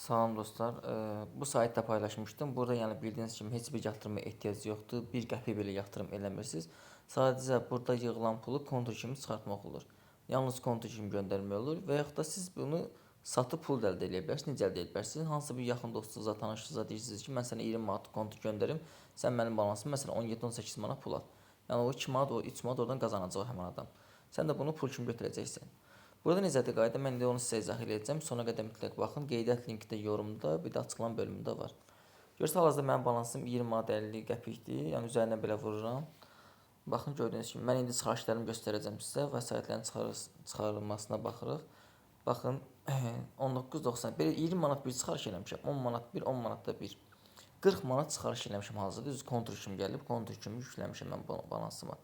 Salam dostlar. Bu saytda paylaşmışdım. Burada yəni bildiyiniz kimi heç bir yatırıma ehtiyac yoxdur. Bir qəpik belə yatırım eləmirsiniz. Sadəcə burada yığılan pulu konto kimi çıxartmaq olur. Yalnız konto kimi göndərmək olur və yaxud da siz bunu satıb pul da əldə edə bilərsiniz. Necə əldə edə bilərsiniz? Hansısa bir yaxın dostunuza, tanışınıza deyirsiniz ki, mən sənə 20 manat konto göndərim. Sən mənim balansım məsələn 17-18 manat pul at. Yəni o 2 manat, o 3 manat oradan qazanacaq həmin adam. Sən də bunu pul kimi götürəcəksən. Burada necədir qayda? Mən indi onu sizə izah edəcəm. Sona qədər mütləq baxın. Qeydiyyat linki də yorumda, bir də açıqlama bölümündə var. Görsə hal-hazırda mənim balansım 20 manat 50 qəpikdir. Yəni üzərinə belə vururam. Baxın gördüyünüz kimi mən indi çıxarışlarımı göstərəcəm sizə. Vəsaitlərin çıxarılmasına baxırıq. Baxın 19.90. Belə 20 manat bir çıxarış eləmişəm. 10 manat bir, 10 manat da bir. 40 manat çıxarış eləmişəm hazırda. Düz kontur kimi gəlib, kontur kimi yükləmişəm mən balansıma.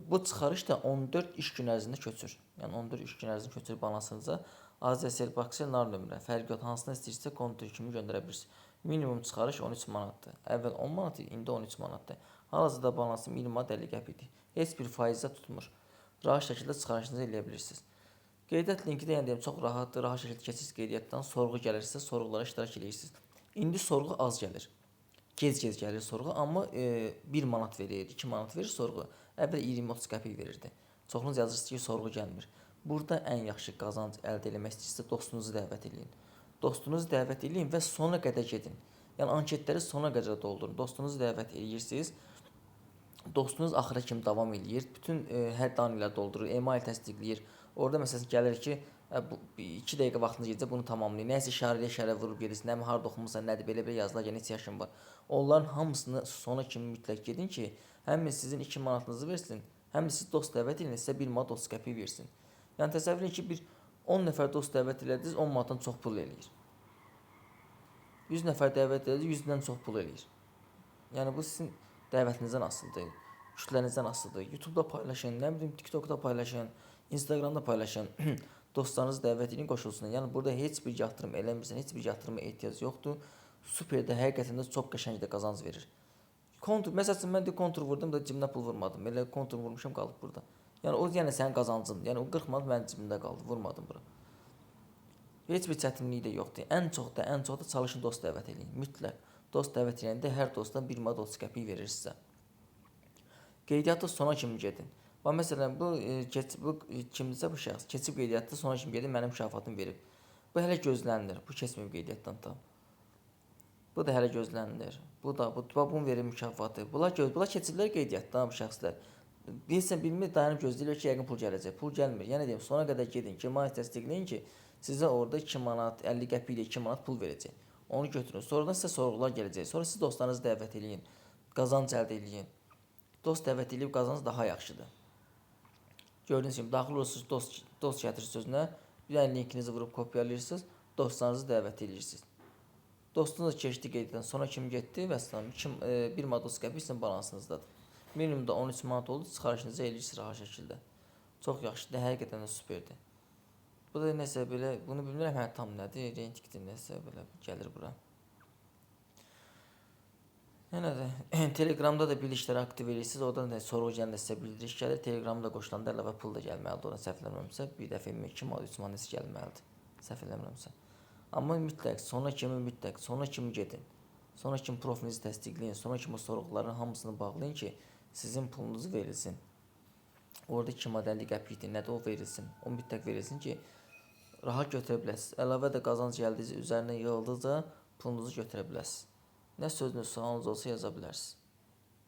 Bu çıxarış da 14 iş gün ərzində köçür. Yəni 14 iş gün ərzində köçür balansınıza. AZSL Baksel nar nömrə. Fərqi yox, hansını istəyirsə kontur kimi göndərə bilirsiniz. Minimum çıxarış 13 manatdır. Əvvəl 10 manat idi, indi 13 manatdır. Hal-hazırda balansım 20 manat 50 qəpikdir. Heç bir faizə tutmur. Rahat şəkildə çıxarışınızı eləyə bilirsiniz. Qeydiyyat linki də yəni deyim çox rahatdır. Rahat şəkildə keçirsiniz qeydiyyatdan. Sorğu gəlirsə sorğulara iştirak edirsiniz. İndi sorğu az gəlir. Gec-gec gəlir sorğu, amma 1 manat verir, 2 manat verir sorğu. Əvvəl 20-30 qəpik verirdi. Çoxunuz yazırsınız ki, sorğu gəlmir. Burada ən yaxşı qazanc əldə etmək istəyirsə dostunuzu dəvət edin. Dostunuzu dəvət edin və sona qədər gedin. Yəni anketləri sona qədər doldurun. Dostunuzu dəvət edirsiniz. Dostunuz axıra kimi davam edir. Bütün hər daniyələri doldurur, email təsdiqləyir. Orada məsələn gəlir ki, bu 2 dəqiqə vaxtınız gedəcək, bunu tamamlayın. Nəsə işarəyə vurub gedirsən, nə harda oxumusan, nədir belə yazılar, yəni neçə yaşın var. Onların hamısını sona kimi mütləq gedin ki, həm sizin 2 manatınızı versin, həm də siz dost dəvət edin, sizə 1 manat 30 qəpik versin. Yəni təsəvvür edin ki, bir 10 nəfər dost dəvət elədiniz, 10 manatdan çox pul eləyir. 100 nəfər dəvət elədiniz, 100-dən çox pul eləyir. Yəni bu sizin dəvətinizdən asılıdır, kütlənizdən asılıdır. YouTube-da paylaşın, nə bilim TikTok-da paylaşın, Instagram-da paylaşın. Dostlarınızı dəvət edin, qoşulsunlar. Yəni burada heç bir yatırım eləmirsən, heç bir yatırıma ehtiyac yoxdur. Superdə həqiqətən də çox qəşəng də qazanc verir. Kontur, məsələn mən də kontur vurdum da cibimə pul vurmadım. Elə kontur vurmuşam qalıb burada. Yəni o yəni sənin qazancın. Yəni o 40 manat mənim cibimdə qaldı, vurmadım bura. Heç bir çətinliyi də yoxdur. Ən çox da çalışın dost dəvət edin. Mütləq. Dost dəvət edəndə hər dostdan 1 manat 30 qəpik verir sizə. Qeydiyyatda sona kimi gedin. Bax məsələn bu kimdirsə bu şəxs keçib qeydiyyatda sona kimi gedib mənim mükafatımı verib. Bu hələ gözlənilir. Bu keçməyib qeydiyyatdan tam. Bu da hələ gözlənilir. Bunun verir mükafatı. Bunlar keçiblər qeydiyyatdan bu şəxslər. Bilirsən bilmir dayanıb gözləyirlər ki, yəqin pul gələcək. Pul gəlmir. Yəni deyim sona qədər gedin ki, email təsdiqləyin ki, sizə orada 2 manat, 50 qəpik ilə 2 manat pul verəcək. Onu götürün. Sonradan sizə sorğular gələcək. Sonra siz dostlarınızı dəvət edin. Qazanc əldə edin. Dost dəvət edib qazanc daha yaxşıdır. Gördüyünüz kimi daxil olursunuz dost gətir sözünə, bir dənə linkinizi vurub kopyalayırsınız, dostlarınızı dəvət edirsiniz. Dostunuz keçdi qeydiyyatdan sonra kim getdi və salam 1 manat 30 qəpik sizin balansınızdadır. Minimumda 13 manat oldu, çıxarışınızı eləyirsiniz rahat şəkildə. Çox yaxşıdır, həqiqətən də superdir. Bu da nəsə belə, bunu bilmirəm hə tam nədir, rentikdir nəsə belə gəlir bura. Yəni də Telegramda da bildirişləri aktiv edirsiniz. Oradan da sorğu gələndə sizə bildiriş gəlir. Telegramda qoşulanda əlavə pul da gəlməlidir. Oradan səhv eləmirəmsə, bir dəfə 2 manat, 3 manat gəlməlidir. Səhv eləmirəmsə. Amma mütləq sona kimi gedin. Sona kimi profilinizi təsdiqləyin. Sona kimi sorğuların hamısını bağlayın ki, sizin pulunuzu verilsin. Orada 2 manat 50 qəpikdir. Nədir o verilsin? O mütləq verilsin ki, rahat götürə biləsiniz. Əlavə də qazanc gəldikcə üzərinə yığıldıqca pulunuzu götürə biləsiniz. Nə sözünüz, sualınız olsa yaza bilərsiniz.